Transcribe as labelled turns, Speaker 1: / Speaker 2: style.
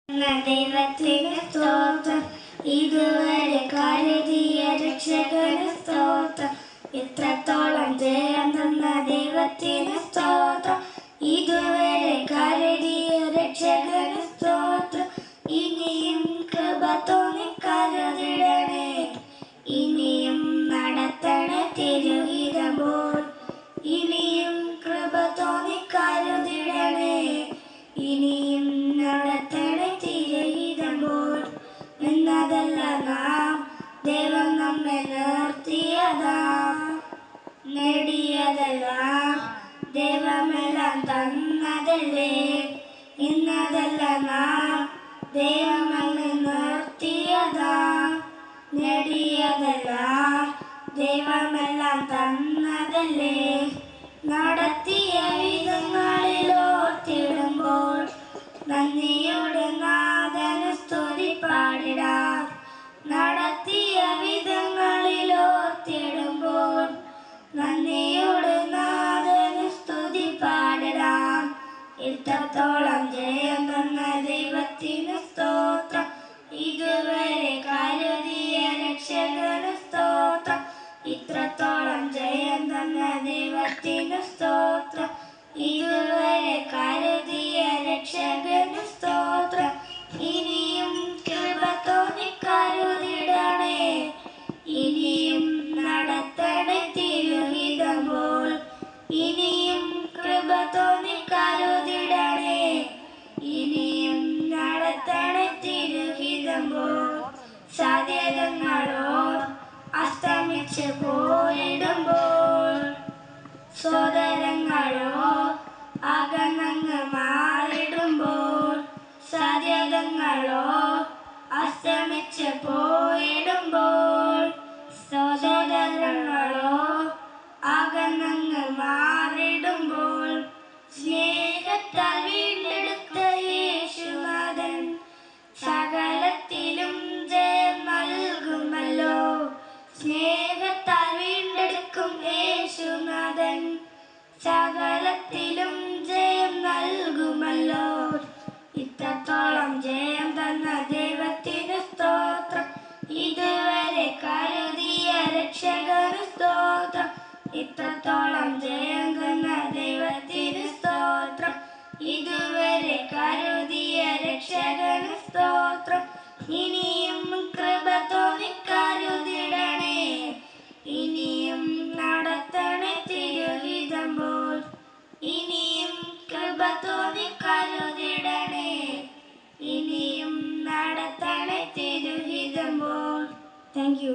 Speaker 1: ദൈവത്തിന് സ്തോത്രം, ഇതുവരെ കരുതിയ രക്ഷകന് സ്തോത്രം. ഇത്രത്തോളം ജയം തന്ന ദൈവത്തിന് സ്തോത്രം, ഇതുവരെ കരുതിയ രക്ഷകന് സ്തോത്രം. ഇനിയും കൃപ തോന്നി കരുതിടണേ, ഇനിയും നടത്തണേ തിരുഹിതമ്പോൾ. ഇനിയും കൃപ തോന്നി കരുതിടണേ, ഇനിയും നടത്തണേ തിരുഹിതമ്പോൾ. എന്നതല്ല നാം ദൈവം നമ്മെ നിർത്തിയതാ, നേടിയതെല്ലാം ദൈവമെല്ലാം തന്നതല്ലേ. എന്നതല്ല നാം ദൈവം നമ്മെ നിർത്തിയതാ, നേടിയതെല്ലാം ദൈവമെല്ലാം തന്നതല്ലേ. നടത്തിയ വിധങ്ങളിലോർത്തിടുമ്പോൾ നന്ദിയുടെ നാഥന് സ്തുതി പാടിടാം. നടത്തിയ വിധങ്ങളിലോർത്തിടുമ്പോൾ നന്ദിയുടെ നാഥന് സ്തുതി പാടിടാം. ഇത്രത്തോളം ജയം തന്ന ദൈവത്തിന് സ്തോത്രം, ഇതുവരെ കരുതിയ രക്ഷകന് സ്തോത്രം. ഇത്രത്തോളം ജയം തന്ന ദൈവത്തിന് സ്തോത്രം, ഇതുവരെ കരുതിയ രക്ഷകന് സ്തോത്രം. ഇനിയും കൃപ തോന്നി കരുതിടണേ, ഇനിയും നടത്തണേ തിരുഹിതമ്പോൾ. ഇനിയും കൃപ തോന്നി കരുതിടണേ, ഇനിയും നടത്തണേ തിരുഹിതമ്പോൾ. സാധ്യതകളോ അസ്തമിച്ച് പോയിടുമ്പോൾ, സോദരങ്ങളോ അകന്നങ്ങ് മാറിടുമ്പോൾ. സാധ്യതകളോ അസ്തമിച്ച് പോയിടുമ്പോൾ, സോദരങ്ങളോ അകന്നങ്ങ് മാറിടുമ്പോൾ. സ്നേഹത്താൽ വീണ്ടെടുത്ത യേശുനാഥൻ സകലത്തിലും ജയം നൽകുമല്ലോ. സ്നേഹത്താൽ വീണ്ടെടുക്കും യേശുനാഥൻ സകലത്തിലും ജയം നൽകുമല്ലോ. ഇത്രത്തോളം ജയം തന്ന ദൈവത്തിന് സ്തോത്രം, ഇതുവരെ കരുതിയ രക്ഷകന് സ്തോത്രം. ഇത്രത്തോളം ജയം തന്ന ദൈവത്തിന് സ്തോത്രം, ഇതുവരെ കരുതിയ രക്ഷകന് സ്തോത്രം. ഇനിയും കൃപ തോന്നി കരുതിടണേ, ഇനിയും നടത്തണേ തിരുഹിതമ്പോൾ. ഇനിയും കൃപ തോന്നി കരുതിടണേ, ഇനിയും നടത്തണേ തിരുഹിതമ്പോൾ. Thank you.